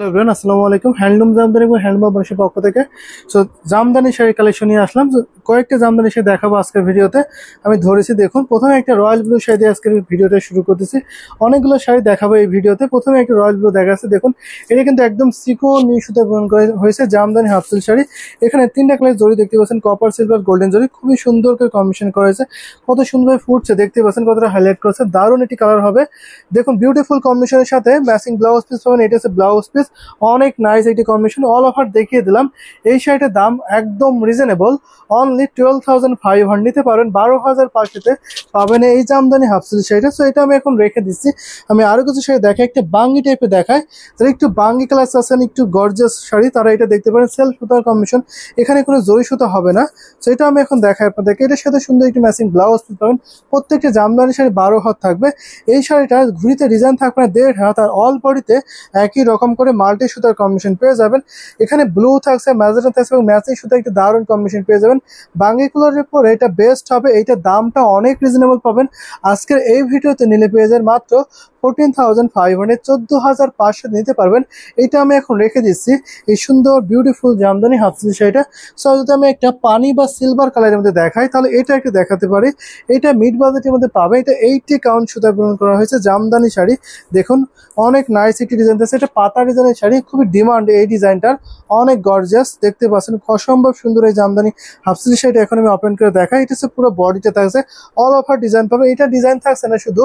Hello everyone, আসসালামু আলাইকুম। Handloom Jamdani এবং হ্যান্ডলুম বাংলাদেশের পক্ষ থেকে সো জামদানি শাড়ি কালেকশন নিয়ে আসলাম। কয়েকটা জামদানি শাড়ি দেখাবো আজকের ভিডিওতে। আমি ধরেছি, দেখুন, প্রথমে একটা রয়্যাল ব্লু শাড়ি দিয়ে আজকের ভিডিওটা শুরু করতেছি। অনেকগুলো শাড়ি দেখাবো এই ভিডিওতে। প্রথমে একটা রয়্যাল ব্লু দেখা যাচ্ছে, দেখুন, এটা কিন্তু একদম সিকোয়েন্স নিয়ে সুতা পূরণ করা হয়েছে, জামদানি হাফ সিল্ক শাড়ি। এখানে তিনটা কালার জড়ি দেখতে পাচ্ছেন, কপার, সিলভার, গোল্ডেন জড়ি, খুবই সুন্দর করে কম্বিনেশন করা হয়েছে। কত সুন্দরভাবে ফুটছে দেখতে পাচ্ছেন, কতটা হাইলাইট করেছে, দারুণ একটি কালার হবে। দেখুন, বিউটিফুল কম্বিনেশনের সাথে ম্যাচিং ব্লাউজ পিস পাবেন। এটা হচ্ছে ব্লাউজ পিস, অনেক নাইস একটি কম্বিনেশন। অল ওভার দেখিয়ে দিলাম। এই শাড়িটার দাম একদম রিজনেবল, অনলি 12,500 নিতে পারেন। 12,500 পাবেন এই জামদানি হাফ সিল্ক শাড়িটা। সো এটা আমি এখন রেখে দিচ্ছি। আমি আরো কিছু শাড়ি দেখাই, একটা বাঙ্গি টাইপের দেখায়, যারা একটু বাঙ্গি কালার আছেন, একটু গর্জিয়াস শাড়ি, তারা এটা দেখতে পারেন। সেলফ সুতার কম্বিনেশন, এখানে কোনো জরি সুতা হবে না। সো এটা আমি এখন দেখাই আপনাদেরকে। এটার সাথে সুন্দর একটি ম্যাচিং ব্লাউজ পিস পাবেন। প্রত্যেকটা জামদানি শাড়ি 12 হাত থাকবে। এই শাড়িটা ঘুরিতে ডিজাইন থাকবে না 1.5 হাত, আর অল বডিতে একই রকম করে মাল্টি সুতার কম্বিনেশন পেয়ে যাবেন। এখানে ব্লু থাকছে, ম্যাজেন্টা থাকছে এবং ম্যাচিং সুতা একটা দারুণ কম্বিনেশন পেয়ে যাবেন। বাঙ্গি কালারের পরে এটা বেস্ট হবে। এইটার দামটা অনেক রিজনেবল পাবেন। আজকের এই ভিডিওতে নিলে পেয়ে যাবেন মাত্র 14,500, 14,500 নিতে পারবেন। এটা আমি এখন রেখে দিচ্ছি, এই সুন্দর বিউটিফুল জামদানি হাফ সিল্ক শাড়িটা। সো যদি আমি একটা পানি বা সিলভার কালারের মধ্যে দেখাই, তাহলে এটা একটু দেখাতে পারি। এটা মিড বাজেটের মধ্যে পাবে। এটা 80 কাউন্ট সুতা পূরণ করা হয়েছে, জামদানি শাড়ি। দেখুন, অনেক নাইস একটি ডিজাইন আছে। এটা পাতা ডিজাইনের শাড়ি, খুবই ডিমান্ড এই ডিজাইনটার, অনেক গর্জিয়াস দেখতে পাচ্ছেন। অসম্ভব সুন্দর এই জামদানি হাফ সিল্ক শাড়িটা এখন আমি ওপেন করে দেখাই। এটা হচ্ছে পুরো বডিতে থাকছে, অল ওভার ডিজাইন পাবে। এটা ডিজাইন থাকছে না শুধু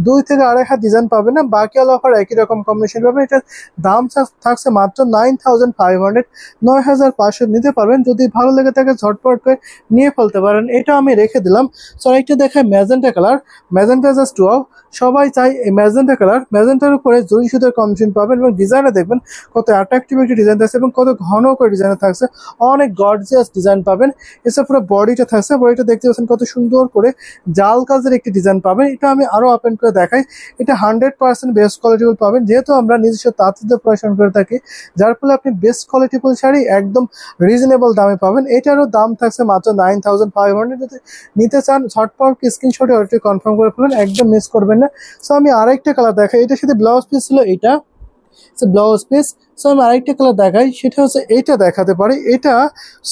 2 থেকে 2.5 হাত ডিজাইন পাবে না, বাকি অল ওভার একই রকম কম্বিনেশন পাবেন। এটার দাম থাকছে মাত্র 9,500, 9,500 নিতে পারবেন। যদি ভালো লেগে থাকে ঝটপট করে নিয়ে ফেলতে পারেন। এটা আমি রেখে দিলাম। সো একটা দেখায় magenta colour. Magenta just wow, সবাই চাই এই ম্যাজেন্টা কালার। ম্যাজেন্টার উপরে জরি সুতার কম্বিনেশন পাবেন এবং ডিজাইনটা দেখবেন কত অ্যাট্রাকটিভ একটি ডিজাইন থাকছে এবং কত ঘন করে ডিজাইন থাকছে, অনেক গর্জিয়াস ডিজাইন পাবেন। এছাড়া পুরো বডিটা থাকছে, বডিটা দেখতে পাচ্ছেন কত সুন্দর করে জাল কাজের একটি ডিজাইন পাবেন। এটা আমি আরো ওপেন করে দেখাই। এটা 100% বেস্ট কোয়ালিটিফুল পাবেন, যেহেতু আমরা নিজস্ব তাঁতিদের পড়াশোনা করে থাকি, যার ফলে আপনি বেস্ট কোয়ালিটিফুল শাড়ি একদম রিজনেবল দামে পাবেন। এটারও দাম থাকছে মাত্র 9,500। যদি নিতে চান ঝটপট স্ক্রিনশটে অর্ডারটি কনফার্ম করে ফেলুন, একদম মিস করবেন না। সো আমি আরেকটা কালার দেখাই। এটার সাথে ব্লাউজ পিস ছিল এটা ব্লাউজ পিস। সো আমি আরেকটা কালার দেখাই, সেটা হচ্ছে এইটা দেখাতে পারি। এটা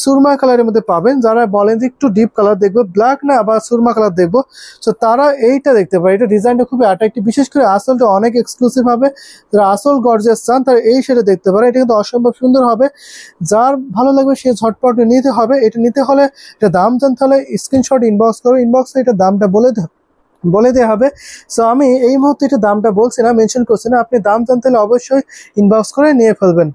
সুরমা কালারের মধ্যে পাবেন। যারা বলেন যে একটু ডিপ কালার দেখবো, ব্ল্যাক না বা সুরমা কালার দেখবো, সো তারা এইটা দেখতে পারে। এটা ডিজাইনটা খুবই অ্যাট্রাকটিভ, বিশেষ করে আসলটা অনেক এক্সক্লুসিভ হবে। যারা আসল গর্জিয়াস চান তারা এই শাড়ি দেখতে পারে। এটা কিন্তু অসম্ভব সুন্দর হবে। যার ভালো লাগবে সে ঝটপট নিতে হবে। এটা নিতে হলে, এটা দাম জানতে হলে স্ক্রিনশট ইনবক্স করো। ইনবক্সে এটা দামটা বলে দেওয়া হবে। সো আমি এই মুহূর্তে এটা দামটা বলছি না, মেনশন করছি না। আপনি দাম জানতে হলে অবশ্যই ইনবক্স করে নিয়ে ফেলবেন।